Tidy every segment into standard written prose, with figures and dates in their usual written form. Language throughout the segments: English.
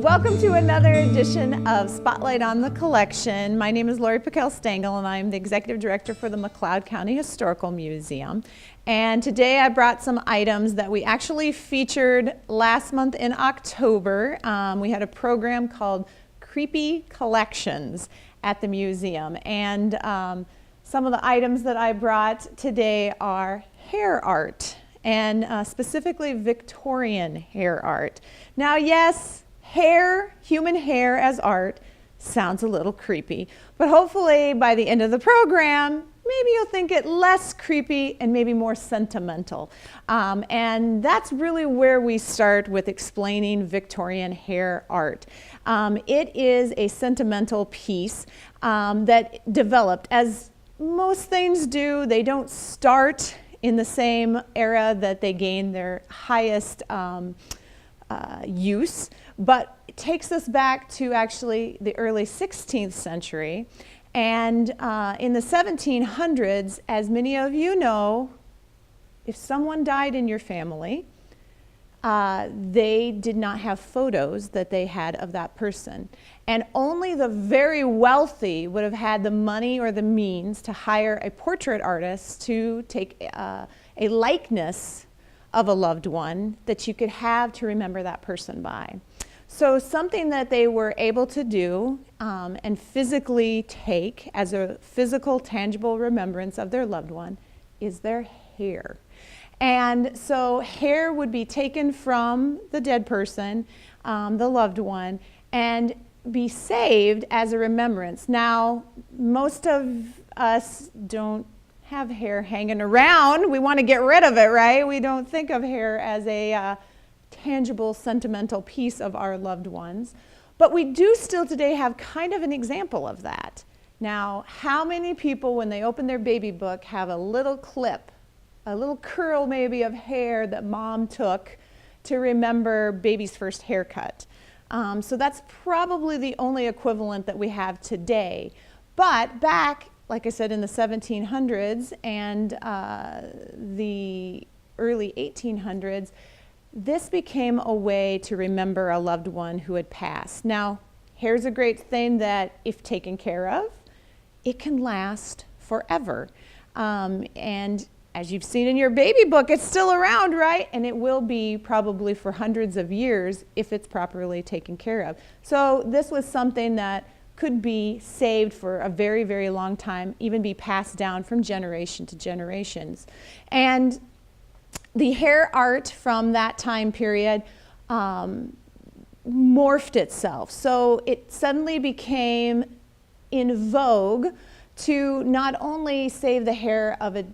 Welcome to another edition of Spotlight on the Collection. My name is Lori Pickell-Stengel and I'm the Executive Director for the McLeod County Historical Museum. And today I brought some items that we actually featured last month in October. We had a program called Creepy Collections at the museum. And some of the items that I brought today are hair art, and specifically Victorian hair art. Now, yes, human hair as art sounds a little creepy, but hopefully by the end of the program, maybe you'll think it less creepy and maybe more sentimental. And that's really where we start with explaining Victorian hair art. It is a sentimental piece that developed, as most things do. They don't start in the same era that they gain their highest use, but it takes us back to actually the early 16th century. And in the 1700s, as many of you know, if someone died in your family, they did not have photos that they had of that person. And only the very wealthy would have had the money or the means to hire a portrait artist to take a likeness of a loved one that you could have to remember that person by. So something that they were able to do and physically take as a physical, tangible remembrance of their loved one is their hair. And so hair would be taken from the dead person, the loved one, and be saved as a remembrance. Now, most of us don't have hair hanging around. We want to get rid of it, right? We don't think of hair as a tangible, sentimental piece of our loved ones. But we do still today have kind of an example of that. Now, how many people, when they open their baby book, have a little clip, a little curl maybe of hair that mom took to remember baby's first haircut? So that's probably the only equivalent that we have today. But back, like I said, in the 1700s and the early 1800s, this became a way to remember a loved one who had passed. Now, hair's a great thing that, if taken care of, it can last forever. And as you've seen in your baby book, it's still around, right? And it will be probably for hundreds of years if it's properly taken care of. So this was something that could be saved for a very, very long time, even be passed down from generation to generations. And the hair art from that time period morphed itself. So it suddenly became in vogue to not only save the hair of a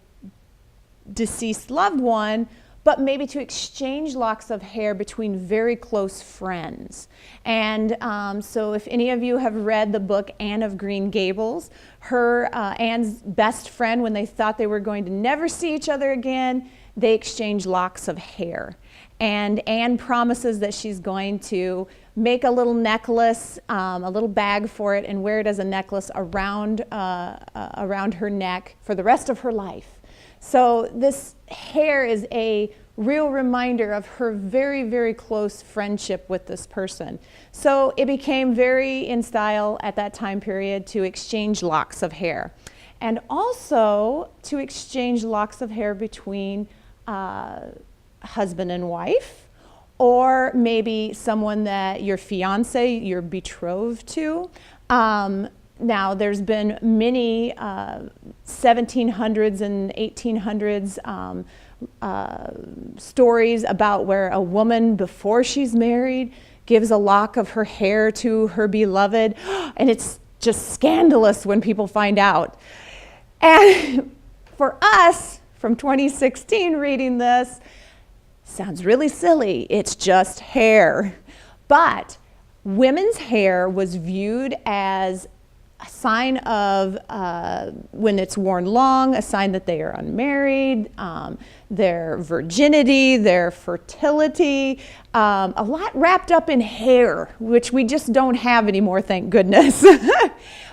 deceased loved one, but maybe to exchange locks of hair between very close friends. And so if any of you have read the book Anne of Green Gables, Anne's best friend, when they thought they were going to never see each other again, they exchange locks of hair. And Anne promises that she's going to make a little necklace, a little bag for it, and wear it as a necklace around her neck for the rest of her life. So this hair is a real reminder of her very, very close friendship with this person. So it became very in style at that time period to exchange locks of hair. And also to exchange locks of hair between husband and wife, or maybe someone that your fiance, you're betrothed to. Now, there's been many 1700s and 1800s stories about where a woman, before she's married, gives a lock of her hair to her beloved, and it's just scandalous when people find out. And for us, from 2016 reading this, sounds really silly. It's just hair. But women's hair was viewed as a sign of, when it's worn long, a sign that they are unmarried, their virginity, their fertility, a lot wrapped up in hair, which we just don't have anymore, thank goodness.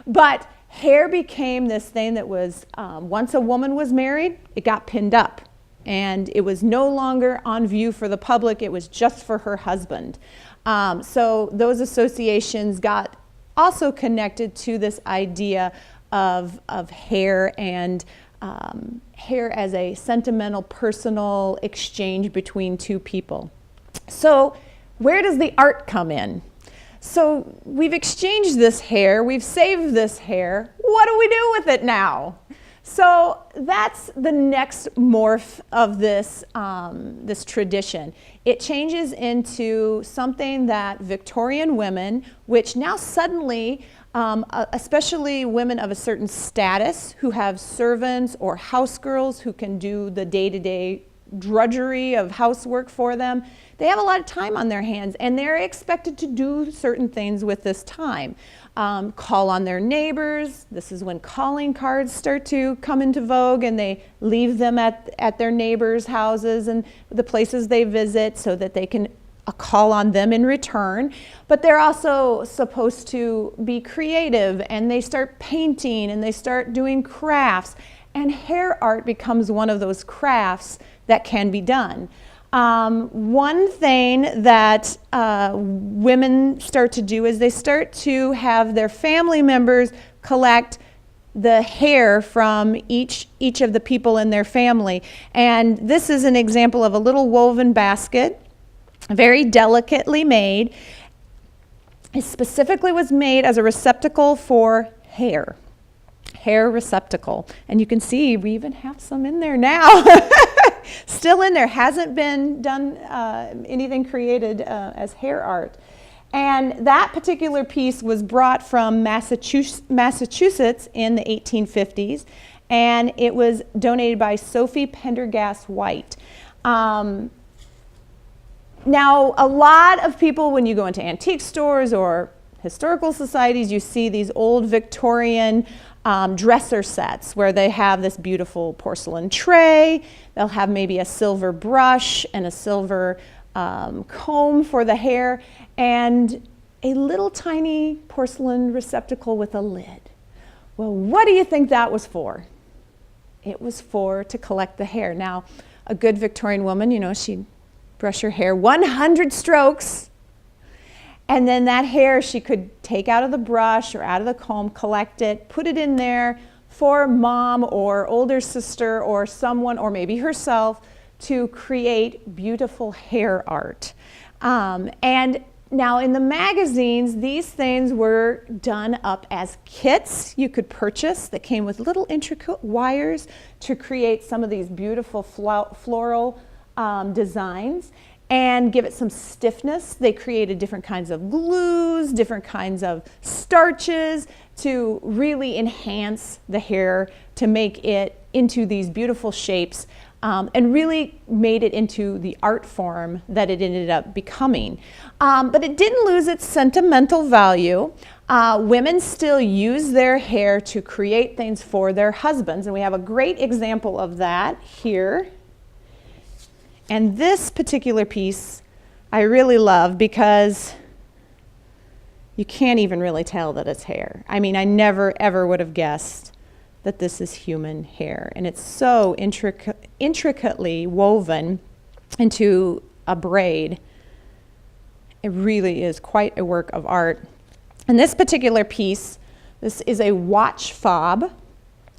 But hair became this thing that was, once a woman was married, it got pinned up. And it was no longer on view for the public, it was just for her husband. So those associations got also connected to this idea of hair and hair as a sentimental, personal exchange between two people. So where does the art come in? So we've exchanged this hair, we've saved this hair. What do we do with it now? So that's the next morph of this, this tradition. It changes into something that Victorian women, which now suddenly, especially women of a certain status who have servants or house girls who can do the day-to-day drudgery of housework for them, they have a lot of time on their hands and they're expected to do certain things with this time. Call on their neighbors. This is when calling cards start to come into vogue, and they leave them at their neighbors' houses and the places they visit so that they can call on them in return. But they're also supposed to be creative, and they start painting and they start doing crafts, and hair art becomes one of those crafts that can be done. One thing that women start to do is they start to have their family members collect the hair from each of the people in their family. And this is an example of a little woven basket, very delicately made. It specifically was made as a receptacle for hair receptacle. And you can see we even have some in there now. Still in there, hasn't been done anything created as hair art. And that particular piece was brought from Massachusetts in the 1850s, and it was donated by Sophie Pendergast White. Now, a lot of people, when you go into antique stores or historical societies, you see these old Victorian dresser sets where they have this beautiful porcelain tray. They'll have maybe a silver brush and a silver comb for the hair and a little tiny porcelain receptacle with a lid. Well, what do you think that was for? It was to collect the hair. Now, a good Victorian woman, you know, she'd brush her hair 100 strokes. And then that hair she could take out of the brush or out of the comb, collect it, put it in there for mom or older sister or someone, or maybe herself, to create beautiful hair art. And now in the magazines, these things were done up as kits you could purchase that came with little intricate wires to create some of these beautiful floral designs and give it some stiffness. They created different kinds of glues, different kinds of starches to really enhance the hair, to make it into these beautiful shapes, and really made it into the art form that it ended up becoming. But it didn't lose its sentimental value. Women still use their hair to create things for their husbands, and we have a great example of that here. And this particular piece I really love because you can't even really tell that it's hair. I mean, I never ever would have guessed that this is human hair. And it's so intricately woven into a braid. It really is quite a work of art. And this particular piece, this is a watch fob,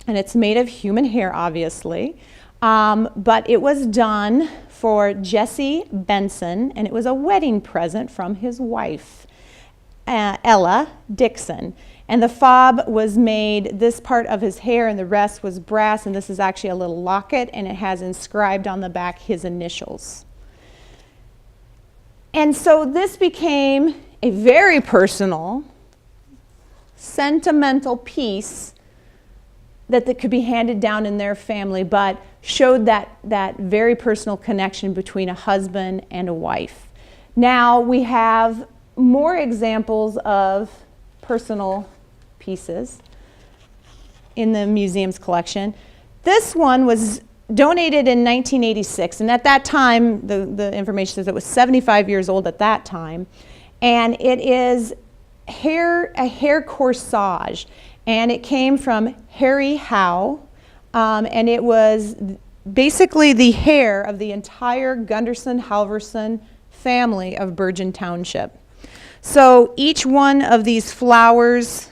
and it's made of human hair, obviously. But it was done for Jesse Benson, and it was a wedding present from his wife, Ella Dixon. And the fob was made, this part of his hair and the rest was brass, and this is actually a little locket, and it has inscribed on the back his initials. And so this became a very personal, sentimental piece that could be handed down in their family, but showed that very personal connection between a husband and a wife. Now we have more examples of personal pieces in the museum's collection. This one was donated in 1986, and at that time, the information says it was 75 years old at that time, and it is a hair corsage. And it came from Harry Howe, and it was basically the hair of the entire Gunderson Halvorson family of Bergen Township. So each one of these flowers,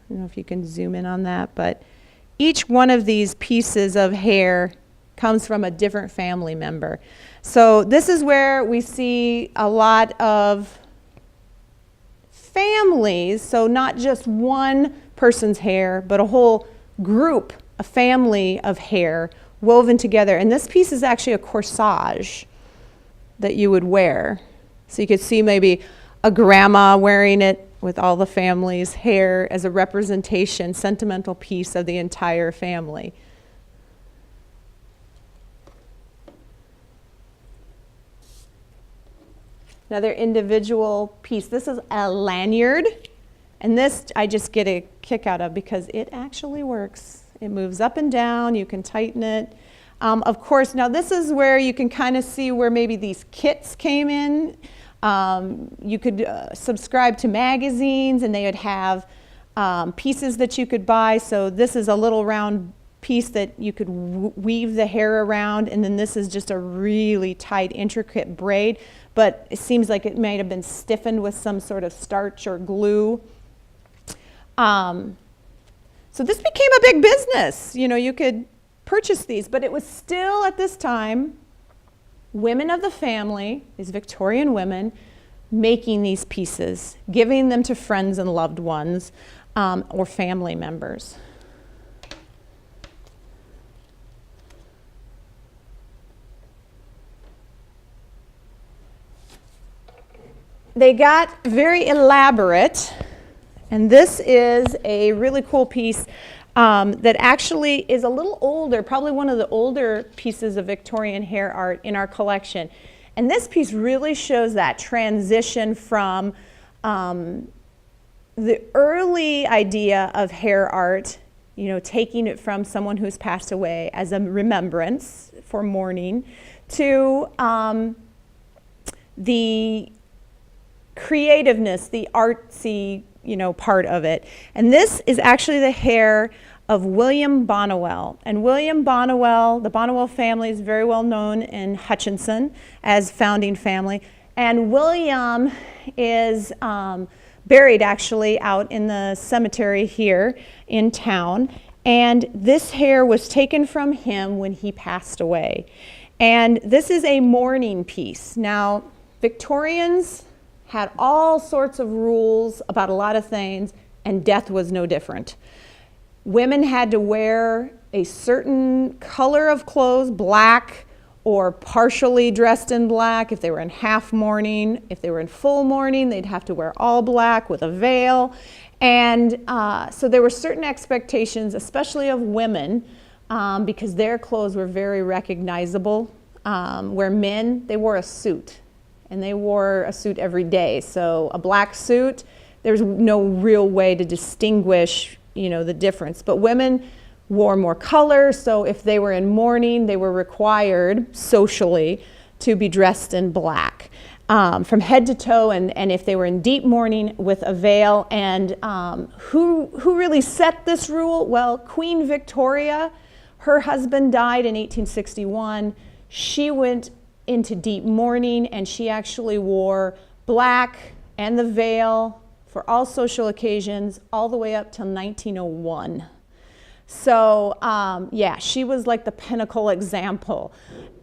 I don't know if you can zoom in on that, but each one of these pieces of hair comes from a different family member. So this is where we see a lot of families, so not just one person's hair, but a whole group, a family of hair woven together. And this piece is actually a corsage that you would wear. So you could see maybe a grandma wearing it with all the family's hair as a representation, sentimental piece of the entire family. Another individual piece. This is a lanyard, and this I just get a kick out of because it actually works. It moves up and down. You can tighten it. Of course, now this is where you can kind of see where maybe these kits came in. You could subscribe to magazines, and they would have pieces that you could buy. So this is a little round piece that you could weave the hair around, and then this is just a really tight, intricate braid, but it seems like it might have been stiffened with some sort of starch or glue. So this became a big business. You know, you could purchase these, but it was still at this time women of the family, these Victorian women, making these pieces, giving them to friends and loved ones or family members. They got very elaborate, and this is a really cool piece that actually is a little older, probably one of the older pieces of Victorian hair art in our collection. And this piece really shows that transition from the early idea of hair art, you know, taking it from someone who's passed away as a remembrance for mourning, to the creativeness, the artsy, you know, part of it. And this is actually the hair of William Bonnewell. And William Bonnewell, the Bonnewell family is very well known in Hutchinson as founding family. And William is buried actually out in the cemetery here in town. And this hair was taken from him when he passed away. And this is a mourning piece. Now, Victorians had all sorts of rules about a lot of things, and death was no different. Women had to wear a certain color of clothes, black or partially dressed in black if they were in half mourning. If they were in full mourning, they'd have to wear all black with a veil. And so there were certain expectations, especially of women, because their clothes were very recognizable, where men, they wore a suit. And they wore a suit every day. So a black suit, there's no real way to distinguish, you know, the difference. But women wore more color, so if they were in mourning, they were required socially to be dressed in black from head to toe, and if they were in deep mourning, with a veil. And who really set this rule? Well, Queen Victoria, her husband died in 1861. She went into deep mourning, and she actually wore black and the veil for all social occasions all the way up till 1901. So yeah, she was like the pinnacle example.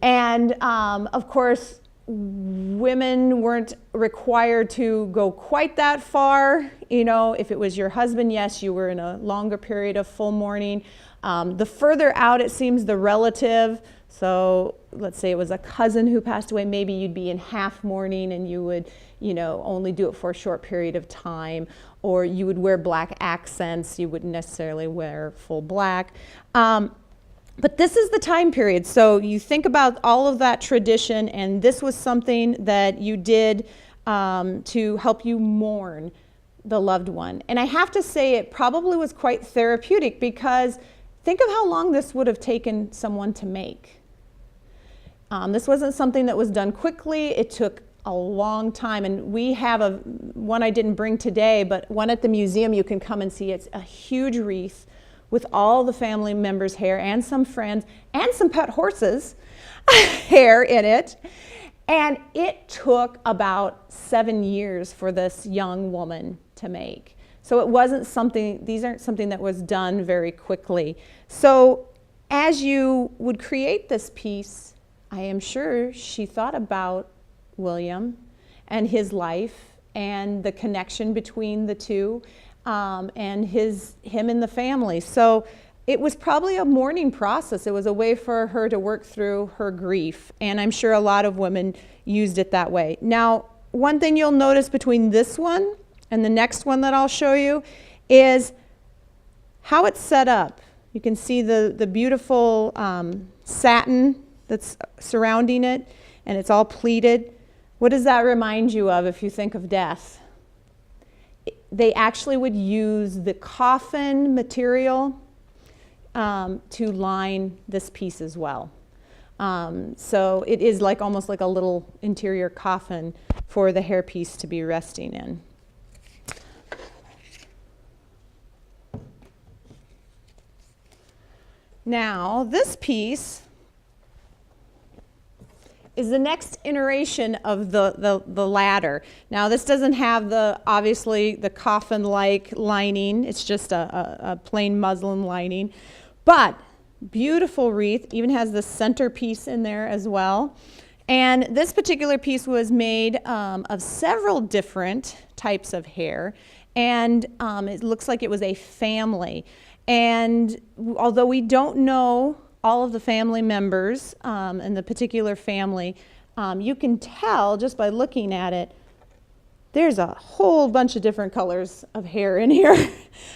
And of course, women weren't required to go quite that far. You know, if it was your husband, yes, you were in a longer period of full mourning. The further out it seems, the relative. So let's say it was a cousin who passed away, maybe you'd be in half mourning and you would, you know, only do it for a short period of time, or you would wear black accents, you wouldn't necessarily wear full black. But this is the time period. So you think about all of that tradition, and this was something that you did to help you mourn the loved one. And I have to say it probably was quite therapeutic, because think of how long this would have taken someone to make. This wasn't something that was done quickly. It took a long time, and we have one I didn't bring today, but one at the museum you can come and see. It's a huge wreath with all the family members' hair and some friends and some pet horses' hair in it. And it took about 7 years for this young woman to make. So it wasn't something, these aren't something that was done very quickly. So as you would create this piece, I am sure she thought about William and his life and the connection between the two, and him and the family. So it was probably a mourning process. It was a way for her to work through her grief, and I'm sure a lot of women used it that way. Now, one thing you'll notice between this one and the next one that I'll show you is how it's set up. You can see the beautiful satin that's surrounding it, and it's all pleated. What does that remind you of if you think of death? They actually would use the coffin material to line this piece as well. So it is like almost like a little interior coffin for the hairpiece to be resting in. Now, this piece is the next iteration of the ladder. Now, this doesn't have obviously the coffin-like lining. It's just a plain muslin lining. But beautiful wreath, even has the centerpiece in there as well. And this particular piece was made of several different types of hair. And it looks like it was a family. And although we don't know all of the family members in the particular family, you can tell just by looking at it, there's a whole bunch of different colors of hair in here.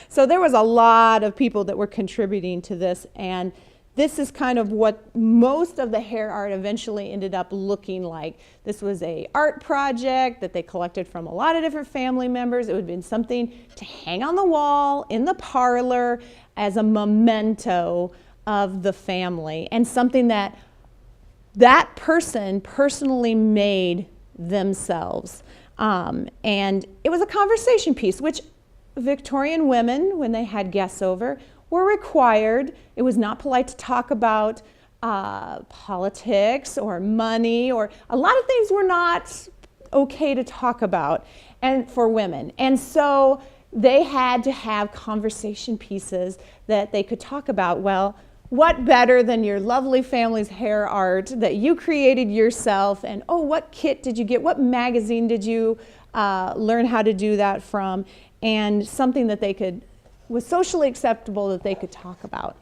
So there was a lot of people that were contributing to this, and this is kind of what most of the hair art eventually ended up looking like. This was an art project that they collected from a lot of different family members. It would have been something to hang on the wall in the parlor as a memento of the family, and something that that person personally made themselves. And it was a conversation piece, which Victorian women, when they had guests over, were required. It was not polite to talk about politics or money, or a lot of things were not okay to talk about and for women. And so they had to have conversation pieces that they could talk about. Well, what better than your lovely family's hair art that you created yourself? And oh, what kit did you get? What magazine did you learn how to do that from? And something that was socially acceptable that they could talk about.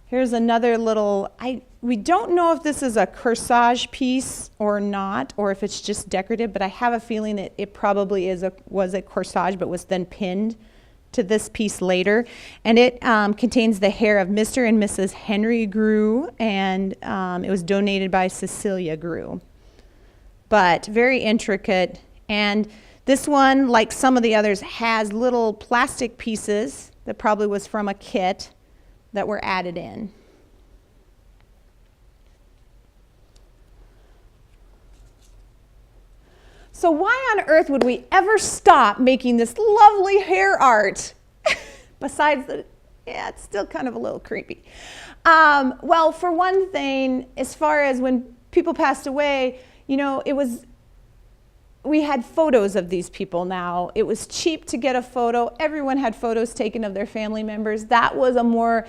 Here's another little, we don't know if this is a corsage piece or not, or if it's just decorative, but I have a feeling that it probably was a corsage, but was then pinned to this piece later. And it contains the hair of Mr. and Mrs. Henry Grew, and it was donated by Cecilia Grew. But very intricate. And this one, like some of the others, has little plastic pieces that probably was from a kit that were added in. So why on earth would we ever stop making this lovely hair art? Besides that, yeah, it's still kind of a little creepy. Well, for one thing, as far as when people passed away, you know, we had photos of these people now. It was cheap to get a photo. Everyone had photos taken of their family members. That was a more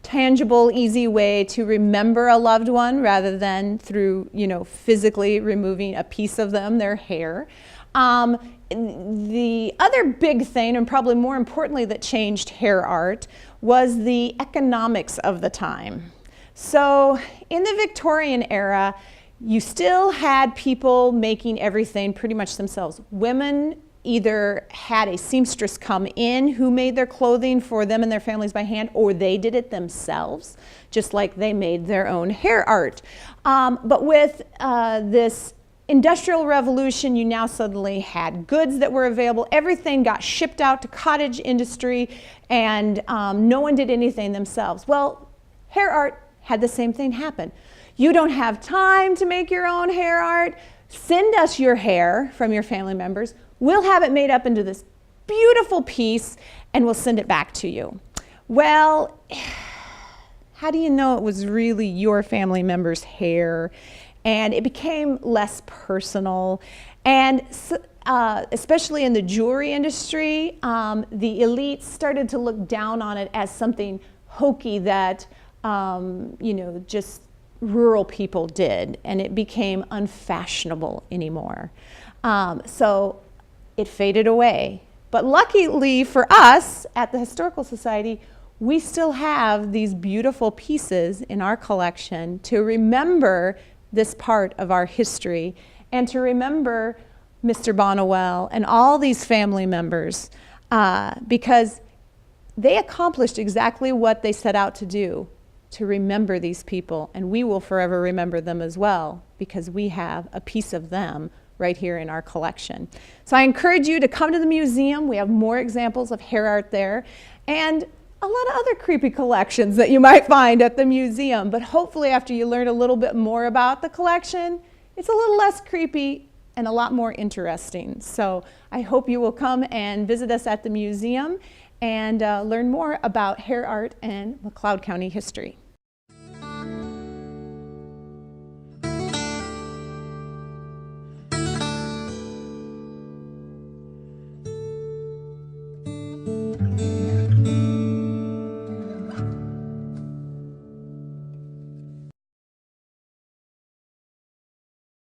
tangible, easy way to remember a loved one rather than through, you know, physically removing a piece of them, their hair. The other big thing, and probably more importantly, that changed hair art was the economics of the time. So in the Victorian era, you still had people making everything pretty much themselves. Women either had a seamstress come in who made their clothing for them and their families by hand, or they did it themselves, just like they made their own hair art. But with this Industrial Revolution, you now suddenly had goods that were available. Everything got shipped out to cottage industry, and no one did anything themselves. Well, hair art had the same thing happen. You don't have time to make your own hair art. Send us your hair from your family members. We'll have it made up into this beautiful piece, and we'll send it back to you. Well, how do you know it was really your family member's hair? And it became less personal. And especially in the jewelry industry, the elites started to look down on it as something hokey that, just rural people did. And it became unfashionable anymore. So it faded away. But luckily for us at the Historical Society, we still have these beautiful pieces in our collection to remember this part of our history and to remember Mr. Bonnewell and all these family members because they accomplished exactly what they set out to do, to remember these people, and we will forever remember them as well because we have a piece of them right here in our collection. So I encourage you to come to the museum. We have more examples of hair art there and a lot of other creepy collections that you might find at the museum, but hopefully after you learn a little bit more about the collection, it's a little less creepy and a lot more interesting. So I hope you will come and visit us at the museum and learn more about hair art and McLeod County history.